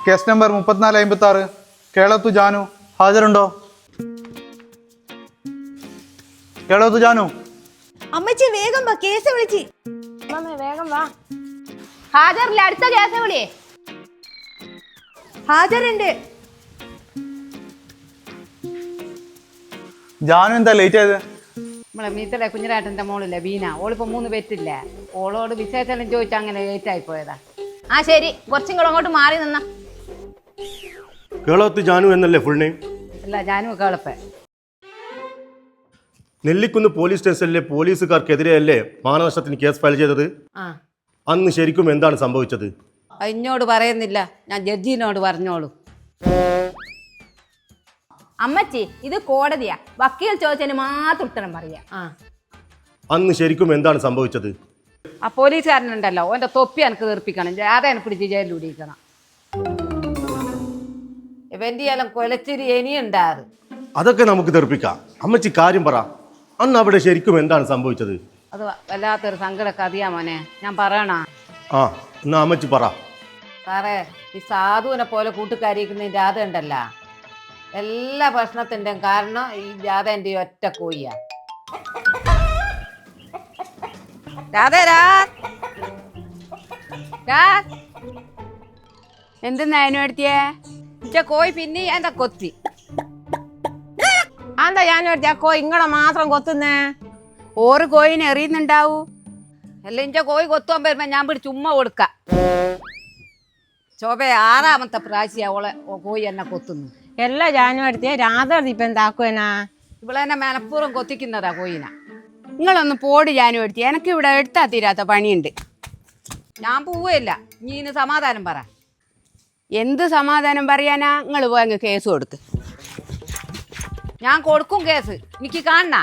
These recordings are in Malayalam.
കേസ് നമ്പർ 3456 കേളത്തു ജാനു ഹാജരുണ്ടോ? കേളത്തു ജാനു. അമ്മച്ചി വേഗം വാ, കേസ് വിളിച്ച്. വേഗം വാ. ഹാജറില്ല, അടുത്ത കേസ് വിളിയേ. ഹാജരുണ്ട്. ജാനു എന്താ ലേറ്റ് ആയത്? നമ്മളെ മീത്തലെ കുഞ്ഞിരാട്ടന്റെ മോളില്ലേ ബീന, ഓളിപ്പോ 3 പേറ്റില്ലേ, ഓളോട് വിശേഷം ചോദിച്ചാൽ അങ്ങനെ ലേറ്റ് ആയി പോയതാ. ആ ശരി, കുറച്ചും കൂടെ അങ്ങോട്ട് മാറി നിന്ന. കേളത്ത് ജാനു എന്നല്ലേ ഫുൾ നെയിം? അല്ല, ജാനു കേളപ്പേ. നെല്ലിക്കുന്ന് പോലീസ് സ്റ്റേഷനിലെ പോലീസുകാർക്കെതിരെയല്ലേ മാനനഷ്ടത്തിന് കേസ് ഫയൽ ചെയ്തത്? ആ, അന്ന് ശരിക്കും എന്താണ് സംഭവിച്ചത്? എന്നോട് പറയുന്നില്ല, ഞാൻ ജഡ്ജിനോട് പറഞ്ഞോളൂ. അമ്മച്ചി, ഇത് കോടതിയാ, വക്കീൽ ചോദിച്ചതിന് മാത്രം ഉത്തരം പറയാ. അന്ന് ശരിക്കും എന്താണ് സംഭവിച്ചത്? ആ പോലീസുകാരനുണ്ടല്ലോ, ഓന്റെ തൊപ്പി എനിക്ക് തീർപ്പിക്കണം, ജാഥനെ പിടിച്ച് ജയിലിൽ ഇടിക്കണം. ഇവന്റെ എല്ലാം കൊലച്ചിരി ഇനിയുണ്ടാറ്. അതൊക്കെ നമുക്ക് തെറിപ്പിക്കാം. അമ്മച്ചി കാര്യം പറ, അന്ന് അവിടെ ശരിക്കും എന്താണ് സംഭവിച്ചത്? അത് വല്ലാത്തൊരു സങ്കട കഥയാ മോനെ, ഞാൻ പറയണ. ആ, എന്നാ അമ്മച്ചി പറ. സാറേ, ഈ സാധുവിനെ പോലെ കൂട്ടുകാരിക്കുന്ന ജാഥ ഉണ്ടല്ല, എല്ലാ പ്രശ്നത്തിൻ്റെയും കാരണം ഈ ജാഥേൻ്റെ ഒറ്റ കോഴിയാ. എന്തെന്നാ അതിനെടുത്തിയേ? കോഴി പിന്നെ എന്താ കൊത്തി? എന്താ ഞാനെടുത്തിയ കോഴി ഇങ്ങളെ മാത്രം കൊത്തുന്നേ? ഓറ് കോഴിനെ എറിയുന്നുണ്ടാവൂ. അല്ല, ഇഞ്ച കോഴി കൊത്തുവാൻ വരുമ്പോ ഞാൻ പിടിച്ച് ഉമ്മ കൊടുക്ക. ശോഭ 6ാമത്തെ പ്രാവശ്യം അവളെ കോഴി എന്നെ കൊത്തുന്നു. എല്ലാ ജാനുവടുത്തിയ രാധ ഇപ്പൊ എന്താക്കുവനാ? ഇവളെന്നെ മനഃപൂർവ്വം കൊത്തിക്കുന്നതാ കോഴിനെ. നിങ്ങളൊന്ന് പോടി ജാനുവടുത്തി, എനിക്ക് ഇവിടെ എടുത്താ തീരാത്ത പണിയുണ്ട്. ഞാൻ പോവുകയില്ല, നീ ഇന്ന് സമാധാനം പറ. എന്ത് സമാധാനം പറയാനാ? നിങ്ങൾ പോയി അങ്ങ് കേസ് കൊടുക്ക്. ഞാൻ കൊടുക്കും കേസ്, എനിക്ക് കാണണ.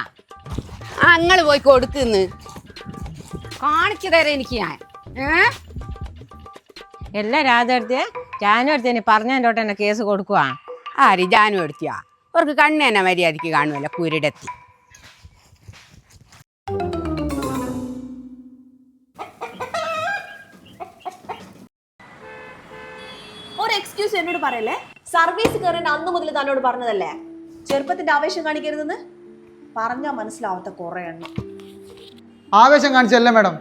ആ, നിങ്ങൾ പോയി കൊടുക്കുന്ന് കാണിച്ചു തരാം എനിക്ക് ഞാൻ. എല്ലാ രാധടുത്തിയ ജാനുവടുത്തിയ പറഞ്ഞോട്ടെ എന്നെ കേസ് കൊടുക്കുവാ. ആര്? ജാനു എടുത്തിയാ? അവർക്ക് കണ്ണെന്നെ മര്യാദയ്ക്ക് കാണുമല്ല, കുരുടെത്തി. ഒരു എക്സ്ക്യൂസ് എന്നോട് പറയല്ലേ. സർവീസ് കയറേണ്ട അന്ന് മുതൽ തന്നോട് പറഞ്ഞതല്ലേ ചെറുപ്പത്തിന്റെ ആവേശം കാണിക്കരുതെന്ന്. പറഞ്ഞാൽ മനസ്സിലാവാത്ത കുറെ എണ്ണം. ആവേശം കാണിച്ചല്ല മാഡം,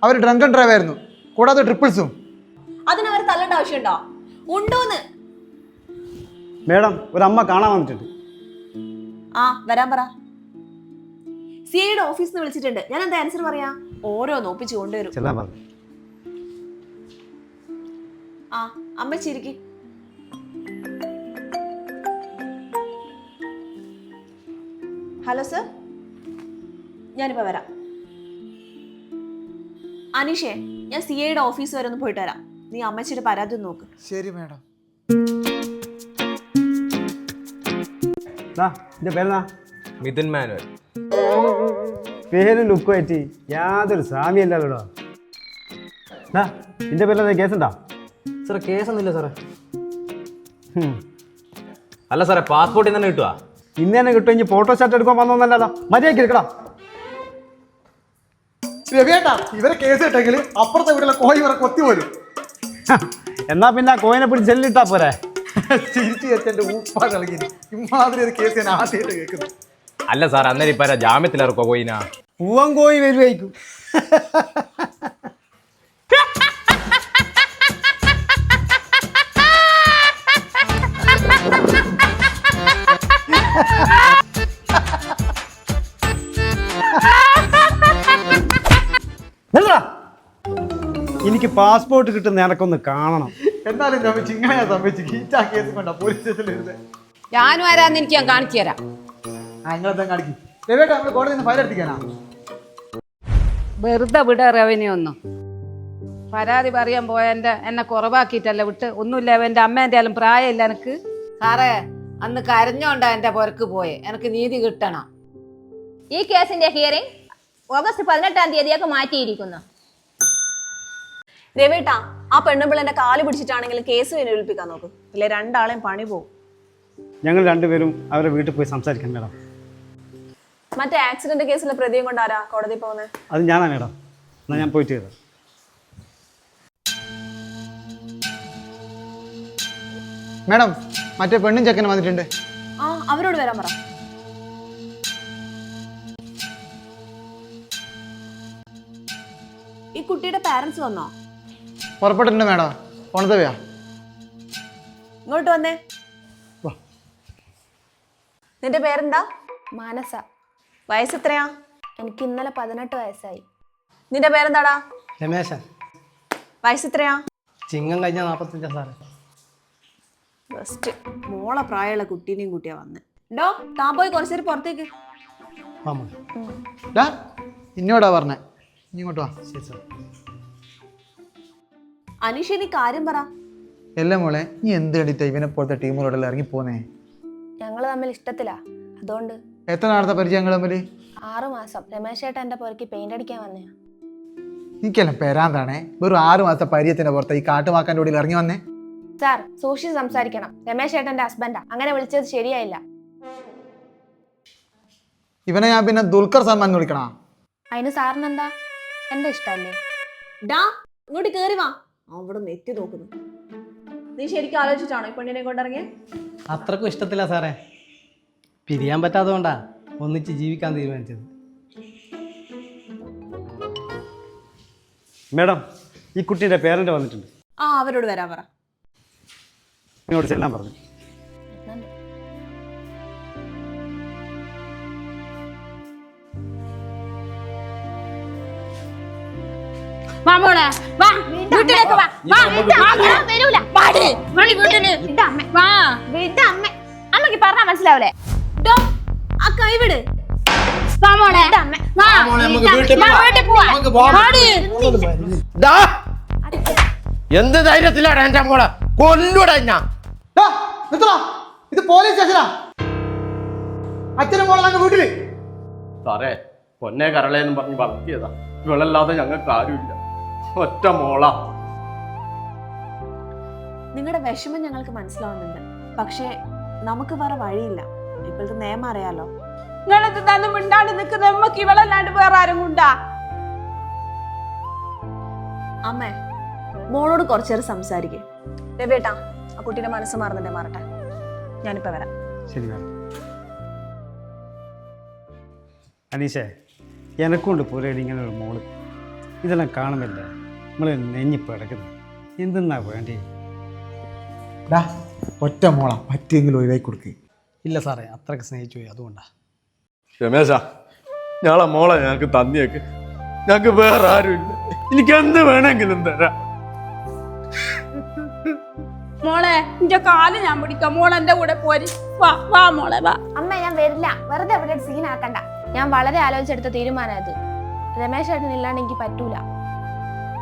അവർ ഡ്രങ്കൺ ഡ്രൈവ് ആയിരുന്നു, കൂടാതെ ട്രിപ്പിൾസും. അതിനവർ തല്ലേണ്ട ആവശ്യമുണ്ടോ? ഉണ്ടോന്ന് മേഡം, ഒരു അമ്മ കാണാൻ വന്നിട്ടുണ്ട്. ആ, വരാൻ പറ. സിഐയുടെ ഓഫീസിൽ നിന്ന് വിളിച്ചിട്ടുണ്ട്. ഞാൻ എന്താ ആൻസർ പറയാ? ഓരോന്ന് ഒപ്പിച്ച് കൊണ്ടുവരും. ചെല്ലാൻ പറഞ്ഞു. ആ, അമ്മച്ചിരിക്കും. ഹലോ സർ, ഞാനിപ്പോ വരാം. അനീഷേ, ഞാൻ സിഐയുടെ ഓഫീസ് വരെ ഒന്ന് പോയിട്ട് വരാം. നീ അമ്മച്ചിയുടെ പരാതി ഒന്ന് നോക്ക്. ശരി മാഡം. എന്റെ പേരെന്നാ? മിഥുൻ മാനുവൽ. പേര് ലുക്ക് പറ്റി യാതൊരു സാമ്യല്ലല്ലോടാ. എന്റെ പേരിലെന്താ കേസുണ്ടാ? സാറേ, കേസൊന്നുമില്ല സാറേ. അല്ല സാറേ, പാസ്പോർട്ടിൽ തന്നെ കിട്ടുക. ഇന്ന് തന്നെ കിട്ടും. ഇനി ഫോട്ടോ സ്റ്റാറ്റ് എടുക്കാൻ വന്നോന്നല്ലോ, മര്യാദയ്ക്ക് എടുക്കടാ. രവിയേട്ടാ, ഇവരെ കേസ് കിട്ടെങ്കിൽ അപ്പുറത്തെ വീട്ടിലെ കോഴി ഇവരെ കൊത്തി പോലും. എന്നാ പിന്നെ കോയിനെ പിടിച്ച് ജെല്ലിട്ടാ പോരെ. ചിരിച്ചു വെച്ചെന്റെ ഉപ്പ കളകി. ഇമാതിരി ഒരു കേസ് ഞാൻ ആദ്യമായിട്ട് കേൾക്കുന്നു. അല്ല സാർ, അന്നേരം ഇപ്പം ജാമ്യത്തിലിറക്കോ കോയിനാ? പൂവൻ കോഴി വരുമായിരിക്കും. എനിക്ക് പാസ്പോർട്ട് കിട്ടുന്ന എനക്കൊന്ന് കാണണം. എന്നാലും ചമ്മച്ച് ഇങ്ങനെയാ സംഭവിച്ചു. ഹീറ്റാ കേസ് കൊണ്ടാ പോലീസ് സ്റ്റേഷനിൽ. ഞാനും ആരാന്ന് എനിക്ക് ഞാൻ കാണിച്ചു തരാം. നിങ്ങളെന്താ കാണിക്കും? രവിയേട്ടാ, നമ്മൾ കോടതിയിൽ നിന്ന് ഫയൽ എടുത്തിക്കാനാ? വെറുതെ വിട റവന്യൂ ഒന്നും. പരാതി പറയാൻ പോയ എന്നെ കുറവാക്കിയിട്ടല്ല വിട്ട്. ഒന്നുമില്ല, എൻ്റെ അമ്മേൻ്റെ ആയാലും പ്രായമില്ല എനിക്ക്. സാറേ, അന്ന് കരഞ്ഞോണ്ടാ എൻ്റെ പുരക്ക് പോയെ. എനിക്ക് നീതി കിട്ടണം. ഈ കേസിന്റെ ഹിയറിംഗ് ഓഗസ്റ്റ് 18-ാം തീയതിയൊക്കെ മാറ്റിയിരിക്കുന്നു. രവേട്ടാ, ആ പെണ്ണുപിള്ളന്റെ കാല് പിടിച്ചിട്ടാണെങ്കിലും കേസ് വിനിയോഗിപ്പിക്കാൻ നോക്കും. ഇല്ലേ രണ്ടാളെയും പണി പോകും. ഞങ്ങൾ രണ്ടുപേരും അവരുടെ വീട്ടിൽ പോയി സംസാരിക്കാം മേഡം. മറ്റേ ആക്സിഡന്റ് കേസിലെ പ്രതിയും കൊണ്ട് ആരാ കോടതി പോകുന്നത്? അത് ഞാനാ മേഡം. എന്നാൽ ഞാൻ പോയിട്ട് ചെയ്തത്. മാഡം മറ്റേ പെണ്ണും ചെക്കനും വന്നിട്ടുണ്ട്. ആ അവരോട് വരാൻ പറ. ഈ കുട്ടിയുടെ പാരന്റ്സ് വന്നോ? പുറപ്പെട്ടിട്ടുണ്ട് മാഡം. ഓണത്തവയാ ഇങ്ങോട്ട് വന്നേ. നിന്റെ പേരെന്താ? മാനസ. വയസ്സ് എത്രയാ? എനിക്ക് ഇന്നലെ 18 വയസ്സായി. നിന്റെ പേരെന്താടാ? രമേശൻ. വയസ്സ് എത്രയാ? ചിങ്ങം കഴിഞ്ഞ 45 സാറേ. ബെസ്റ്റ്. മോളെ പ്രായമുള്ള കുട്ടീനെയും കൂട്ടിയാ വന്ന്. ഡോ താൻ പോയി കുറച്ചു നേരം പുറത്തേക്ക്. ഇന്നോടാ പറഞ്ഞേ, ഇങ്ങോട്ട് വാ. ശരി സാർ. അനീഷ നീ കാര്യം പറ. എല്ലാം മോളെ, നീ എന്ത് കണ്ടിട്ടാ ഇവനെ പോലത്തെ ടീമുകളോടെല്ലാം ഇറങ്ങി പോന്നേ? ഞങ്ങൾ തമ്മിൽ ഇഷ്ടത്തിലാ, അതുകൊണ്ട്. എത്ര നാളത്തെ പരിചയങ്ങൾ തമ്മിൽ? 6 മാസം. രമേശ് ചേട്ടൻ എൻ്റെ പുറക്ക് പെയിന്റ് അടിക്കാൻ വന്നയാ. എനിക്കെല്ലാം പെരാന്താണേ. വെറും 6 മാസത്തെ പരിചയത്തിന്റെ പുറത്ത് ഈ കാട്ടുമാക്കാൻ്റെ കൂടെ ഇറങ്ങി വന്നേ. സാർ സൂക്ഷിച്ച് സംസാരിക്കണം. രമേശ് ചേട്ടൻ്റെ ഹസ്ബൻഡാ, അങ്ങനെ വിളിച്ചത് ശരിയായില്ല. ഇവനെ ഞാൻ പിന്നെ ദുൽഖർ സൽമാൻ എന്ന് വിളിക്കണോ? അതിന് സാറിനെന്താ? എൻ്റെ ഇഷ്ടമല്ലേ? ഡാ ഇങ്ങോട്ട് കേറി വാ. അവിടെ നെറ്റി നോക്കുന്നു. നീ ശരിക്കും ആലോചിച്ചിട്ടാണോ ഈ പെണ്ണിനെ കൊണ്ടിറങ്ങിയ? അത്രക്കും ഇഷ്ടത്തില്ല സാറേ. പിരിയാൻ പറ്റാത്തതുകൊണ്ടാ ഒന്നിച്ച് ജീവിക്കാൻ തീരുമാനിച്ചത്. മാഡം, ഈ കുട്ടിയുടെ പേരൻ്റ് വന്നിട്ടുണ്ട്. ആ അവരോട് വരാൻ പറ. ഇങ്ങോട്ട് ചെല്ലാൻ പറഞ്ഞു. വാ മോളെ വാ വീട്ടിലേക്ക് വാ. വരൂല. വാ അമ്മക്ക് പറഞ്ഞാ മനസ്സിലാവൂലേ? ഡോ ആ കൈവിട്. വാ മോളെ വാ വീട്ടിൽ പോവാ. എന്ത് ധൈര്യത്തിലാണ് എന്റെ മോളെ കൊല്ലൂടാ ഞാൻ. ഇത് പോലീസ് സ്റ്റേഷനാ. അച്ഛനും മോളെ വീട്ടില്. സാറേ, പൊന്നെ കരളേന്നും പറഞ്ഞ് വളർത്തിയതാ. ഇവളല്ലാതെ ഞങ്ങൾക്ക് ആരുമില്ല. ഒറ്റ മോള. നിങ്ങളുടെ വിഷമം ഞങ്ങൾക്ക് മനസ്സിലാവുന്നുണ്ട്. പക്ഷേ നമുക്ക് വേറെ വഴിയില്ല. ഇപ്പോഴത്തെ നിയമം അറിയാലോ. നിങ്ങളത് തന്നെ മിണ്ടാണ്ട് നിൽക്കുന്ന നമ്മക്ക് ഇവളല്ലാണ്ട് വേറെ ആരും കൊണ്ടാ? അമ്മേ മോളോട് കുറച്ചേരം സംസാരിക്കേ. രവേട്ടാ ആ കുട്ടീന്റെ മനസ്സ് മാറുന്നുണ്ടേ മാറട്ടെ. ഞാനിപ്പോ വരാം. ശരി മാഡം. അനീഷേ, എനക്കുണ്ട് പുരയിൽ ഇങ്ങനെ ഒരു മോള്. ഇതെല്ലാം കാണുന്നില്ല, നമ്മൾ നെഞ്ഞിപ്പോൾ കിടക്കുന്നു. എന്തെന്നാ വേണ്ടി? ഒറ്റ മോള പറ്റിയെങ്കിലും ഒഴിവായി കൊടുക്കുക. ഇല്ല സാറേ, അത്രയ്ക്ക് സ്നേഹിച്ചു പോയി, അതുകൊണ്ടാണ്. രമേശ, ഞങ്ങളെ മോളെ ഞങ്ങൾക്ക് തന്നിയേക്ക്. ഞങ്ങൾക്ക് വേറെ ആരുമില്ല. എനിക്ക് എന്ത് വേണമെങ്കിലും തരാം. മോളെ എന്റെ കാല് ഞാൻ പിടിക്കാം. മോളെ എന്റെ കൂടെ പോരി. വാ വാ മോളെ വാ. അമ്മ ഞാൻ വരില്ല. വെറുതെ അവിടെ സീൻ ആക്കണ്ട. ഞാൻ വളരെ ആലോചിച്ചെടുത്ത തീരുമാനത്. രമേശ് ചേട്ടൻ ഇല്ലാണ്ട് എനിക്ക് പറ്റൂല.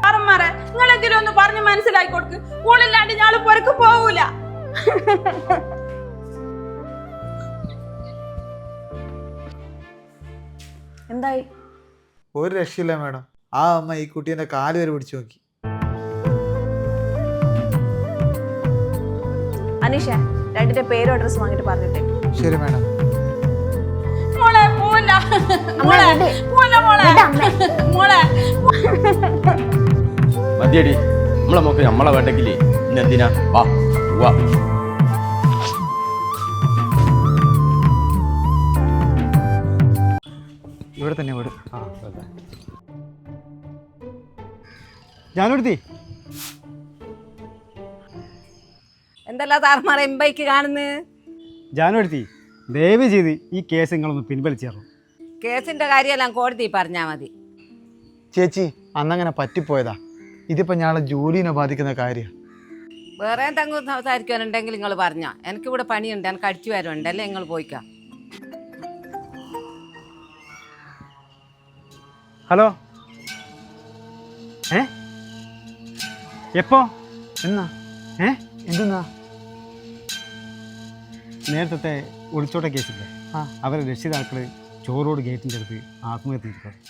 സാറന്മാരെ നിങ്ങളെങ്കിലും ഒന്ന് പറഞ്ഞ് മനസ്സിലാക്കി കൊടുക്ക്. ഓളില്ലാണ്ട് ഞാള് പുറക്ക് പോവൂല. എന്തായി? ഒരു രക്ഷയില്ല മാഡം. ആ അമ്മ ഈ കുട്ടീൻ്റെ കാല് വരെ പിടിച്ചു നോക്കി. അനീഷ രണ്ടിന്റെ പേരും അഡ്രസ്സും വാങ്ങിട്ട് പറഞ്ഞിട്ടേ. ശരി മാഡം. മോളെ പോല മോളെ പോല മോളെ മോളെ മതിയടി, നമ്മളെ നോക്ക്. നമ്മളെ വേണ്ടെങ്കിലേ ഇന്നെന്തിനാ? വാ വാ. ഇവിടെ തന്നെ വീട്. ഞാനെടുത്തി. എന്തല്ല സാറന്മാരെ എംബൈക്ക് കാണുന്നത്? ജാനുവടുത്തി, ദയവ് ചെയ്ത് ഈ കേസ് നിങ്ങളൊന്ന് പിൻവലിച്ചേർന്നു. കേസിന്റെ കാര്യമെല്ലാം കോടതി പറഞ്ഞാൽ മതി. ചേച്ചി അന്നങ്ങനെ പറ്റിപ്പോയതാ. ഇതിപ്പോൾ ഞങ്ങളെ ജോലിനെ ബാധിക്കുന്ന കാര്യമാണ്. വേറെ എന്തെങ്കിലും സംസാരിക്കാനുണ്ടെങ്കിൽ നിങ്ങൾ പറഞ്ഞോ. എനിക്കിവിടെ പണിയുണ്ട്, എനിക്ക് അടിച്ചു വരുന്നുണ്ട്. അല്ലേ നിങ്ങൾ പോയിക്കാം. ഹലോ, എപ്പോ? എന്നാ? എന്തെന്നാ? നേരത്തെ ഒളിച്ചോട്ട കേസില്ലേ, അവരെ രക്ഷിതാക്കള് ചോറോട് ഗേറ്റിൻ്റെ അടുത്ത് ആത്മഹത്യ ചെയ്തിട്ടുണ്ട്.